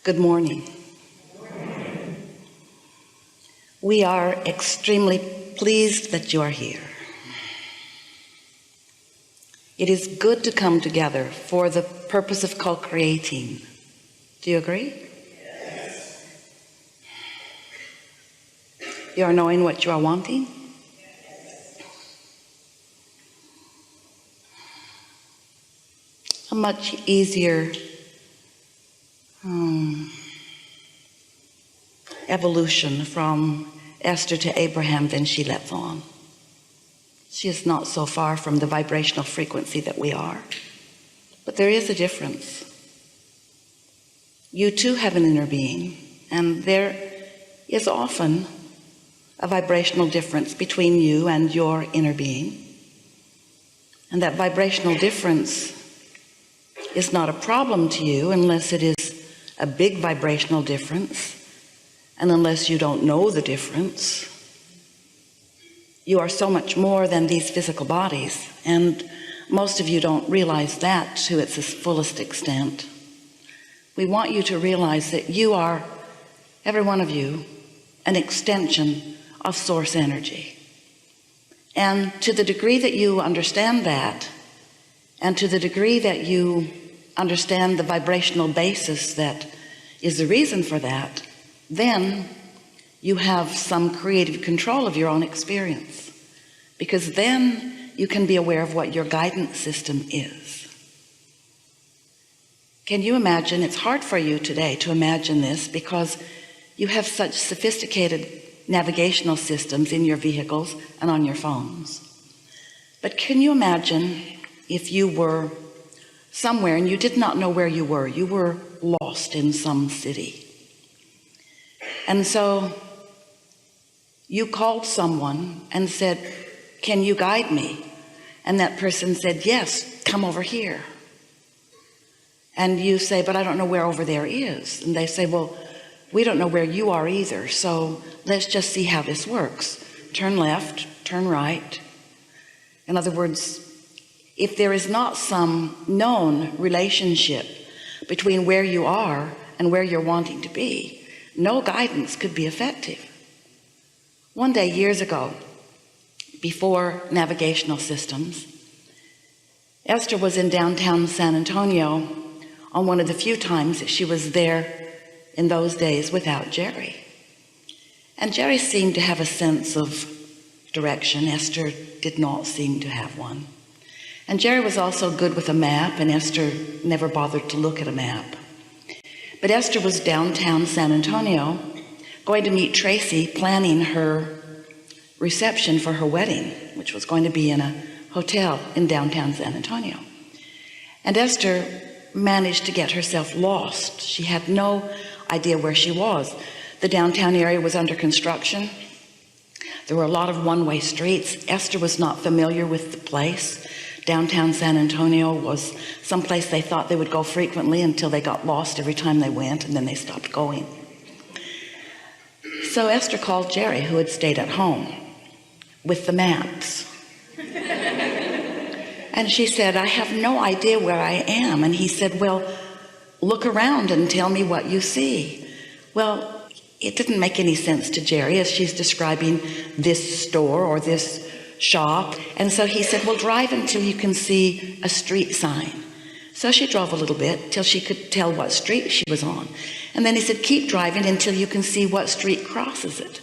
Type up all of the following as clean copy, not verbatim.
Good morning. We are extremely pleased that you are here. It is good to come together for the purpose of co-creating. Do you agree? Yes. You are knowing what you are wanting? Yes. A much easier evolution from Esther to Abraham than she lets on. She is not so far from the vibrational frequency that we are. But there is a difference. You too have an inner being, and there is often a vibrational difference between you and your inner being. And that vibrational difference is not a problem to you unless it is a big vibrational difference, and unless you don't know the difference. You are so much more than these physical bodies, and most of you don't realize that to its fullest extent. We want you to realize that you are, every one of you, an extension of source energy. And to the degree that you understand that, and to the degree that you understand the vibrational basis that is the reason for that, then you have some creative control of your own experience, because then you can be aware of what your guidance system is. Can you imagine? It's hard for you today to imagine this because you have such sophisticated navigational systems in your vehicles and on your phones. But can you imagine if you were somewhere and you did not know where you were lost in some city, and so you called someone and said, "Can you guide me?" And that person said, "Yes, come over here." And you say, "But I don't know where over there is." And they say, "Well, we don't know where you are either, so let's just see how this works. Turn left, turn right." In other words, if there is not some known relationship between where you are and where you're wanting to be, no guidance could be effective. One day, years ago, before navigational systems, Esther was in downtown San Antonio on one of the few times that she was there in those days without Jerry. And Jerry seemed to have a sense of direction. Esther did not seem to have one. And Jerry was also good with a map, and Esther never bothered to look at a map. But Esther was downtown San Antonio, going to meet Tracy, planning her reception for her wedding, which was going to be in a hotel in downtown San Antonio. And Esther managed to get herself lost. She had no idea where she was. The downtown area was under construction. There were a lot of one-way streets. Esther was not familiar with the place. Downtown San Antonio was someplace they thought they would go frequently until they got lost every time they went, and then they stopped going. So Esther called Jerry, who had stayed at home with the maps. And she said, "I have no idea where I am." And he said, "Well, look around and tell me what you see." Well, it didn't make any sense to Jerry as she's describing this store or this shop. And so he said, "Well, drive until you can see a street sign." So she drove a little bit till she could tell what street she was on. And then he said, "Keep driving until you can see what street crosses it."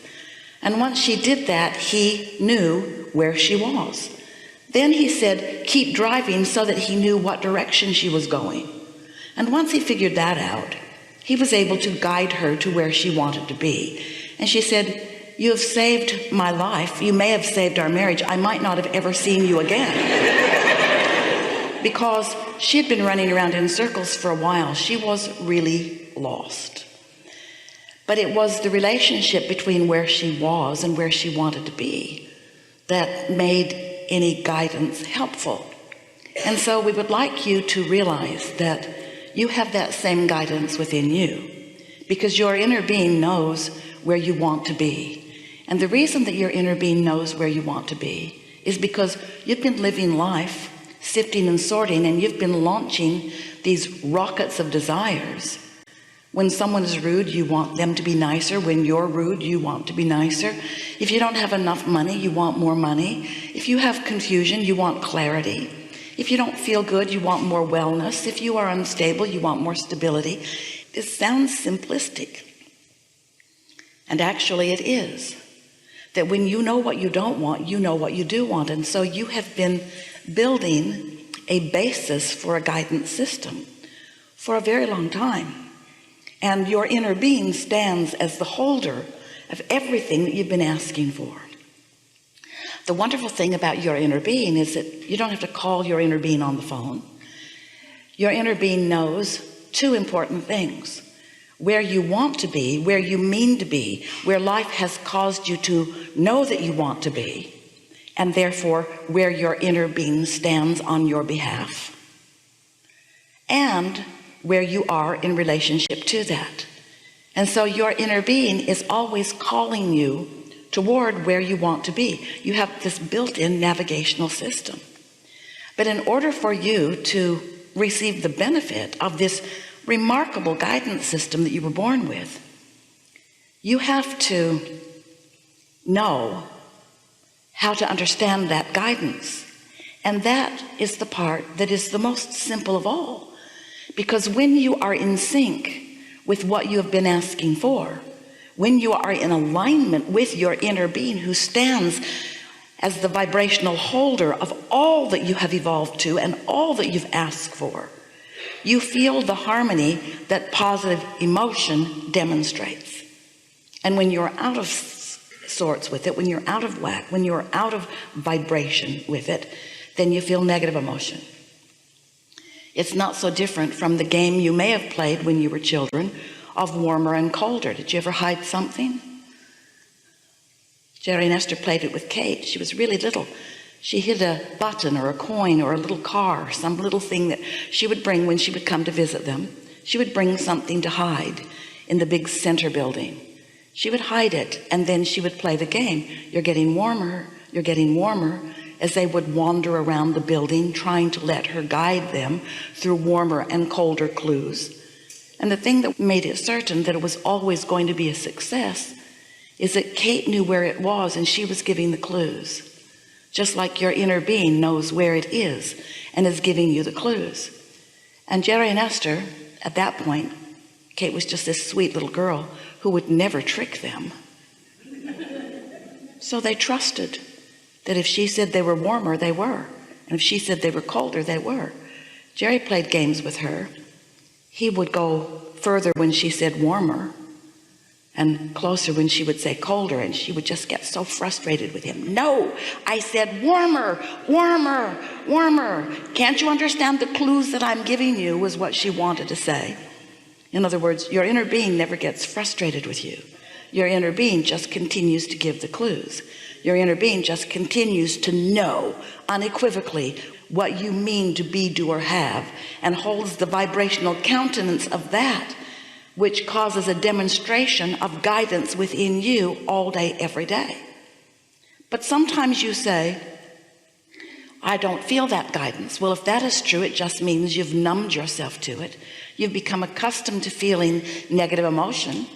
And once she did that, he knew where she was. Then he said, "Keep driving," so that he knew what direction she was going. And once he figured that out, he was able to guide her to where she wanted to be. And she said, "You have saved my life. You may have saved our marriage. I might not have ever seen you again." Because she had been running around in circles for a while. She was really lost. But it was the relationship between where she was and where she wanted to be that made any guidance helpful. And so we would like you to realize that you have that same guidance within you, because your inner being knows where you want to be. And the reason that your inner being knows where you want to be is because you've been living life, sifting and sorting, and you've been launching these rockets of desires When someone is rude, you want them to be nicer. When you're rude, you want to be nicer. If you don't have enough money, you want more money. If you have confusion, you want clarity. If you don't feel good, you want more wellness. If you are unstable, you want more stability. It sounds simplistic. And actually it is. That when you know what you don't want, you know what you do want. And so you have been building a basis for a guidance system for a very long time. And your inner being stands as the holder of everything that you've been asking for. The wonderful thing about your inner being is that you don't have to call your inner being on the phone. Your inner being knows two important things: where you want to be, where you mean to be, where life has caused you to know that you want to be, and therefore where your inner being stands on your behalf, and where you are in relationship to that. And so your inner being is always calling you toward where you want to be. You have this built-in navigational system. But in order for you to receive the benefit of this remarkable guidance system that you were born with, you have to know how to understand that guidance. And that is the part that is the most simple of all. Because when you are in sync with what you have been asking for, when you are in alignment with your inner being who stands as the vibrational holder of all that you have evolved to and all that you've asked for, you feel the harmony that positive emotion demonstrates. And when you're out of sorts with it, when you're out of whack, when you're out of vibration with it, then you feel negative emotion. It's not so different from the game you may have played when you were children of warmer and colder. Did you ever hide something? Jerry and Esther played it with Kate. She was really little. She hid a button or a coin or a little car, some little thing that she would bring when she would come to visit them. She would bring something to hide in the big center building. She would hide it, and then she would play the game. You're getting warmer, you're getting warmer, as they would wander around the building trying to let her guide them through warmer and colder clues. And the thing that made it certain that it was always going to be a success is that Kate knew where it was, and she was giving the clues, just like your inner being knows where it is and is giving you the clues. And Jerry and Esther, at that point, Kate was just this sweet little girl who would never trick them. So they trusted that if she said they were warmer, they were. And if she said they were colder, they were. Jerry played games with her. He would go further when she said warmer and closer when she would say colder, and she would just get so frustrated with him. No, I said warmer, warmer, warmer. Can't you understand the clues that I'm giving you, was what she wanted to say. In other words, your inner being never gets frustrated with you. Your inner being just continues to give the clues. Your inner being just continues to know unequivocally what you mean to be, do, or have, and holds the vibrational countenance of that, which causes a demonstration of guidance within you all day, every day. But sometimes you say, I don't feel that guidance. Well, if that is true, it just means you've numbed yourself to it. You've become accustomed to feeling negative emotion,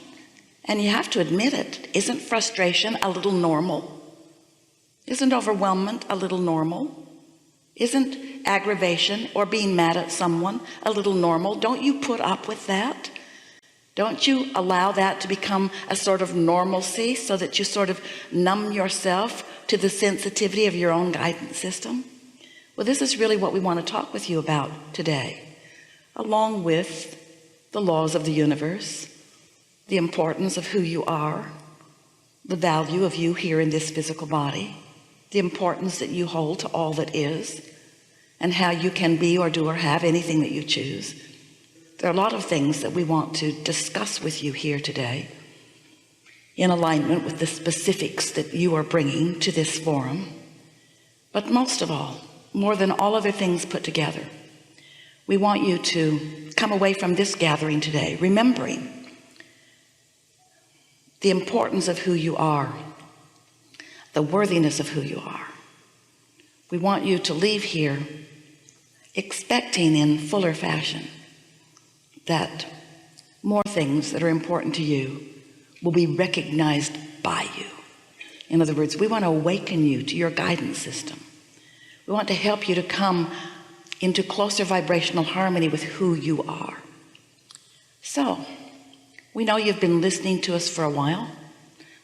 and you have to admit it. Isn't frustration a little normal? Isn't overwhelmment a little normal? Isn't aggravation or being mad at someone a little normal? Don't you put up with that? Don't you allow that to become a sort of normalcy so that you sort of numb yourself to the sensitivity of your own guidance system? Well, this is really what we want to talk with you about today, along with the laws of the universe, the importance of who you are, the value of you here in this physical body, the importance that you hold to all that is, and how you can be or do or have anything that you choose. There are a lot of things that we want to discuss with you here today in alignment with the specifics that you are bringing to this forum. But most of all, more than all other things put together, we want you to come away from this gathering today remembering the importance of who you are, the worthiness of who you are. We want you to leave here expecting in fuller fashion that more things that are important to you will be recognized by you. In other words, we want to awaken you to your guidance system. We want to help you to come into closer vibrational harmony with who you are. So we know you've been listening to us for a while.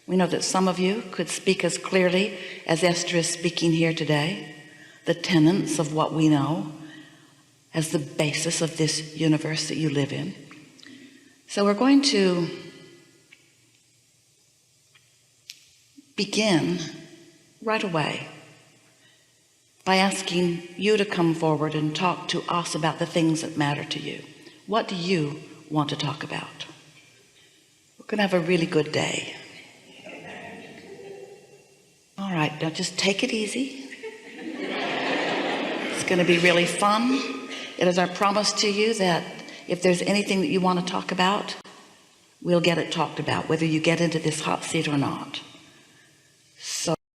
We know that some of you could speak as clearly as Esther is speaking here today, the tenets of what we know as the basis of this universe that you live in. So we're going to begin right away by asking you to come forward and talk to us about the things that matter to you. What do you want to talk about? We're going to have a really good day. All right, now just take it easy. It's going to be really fun. It is our promise to you that if there's anything that you want to talk about, we'll get it talked about, whether you get into this hot seat or not. So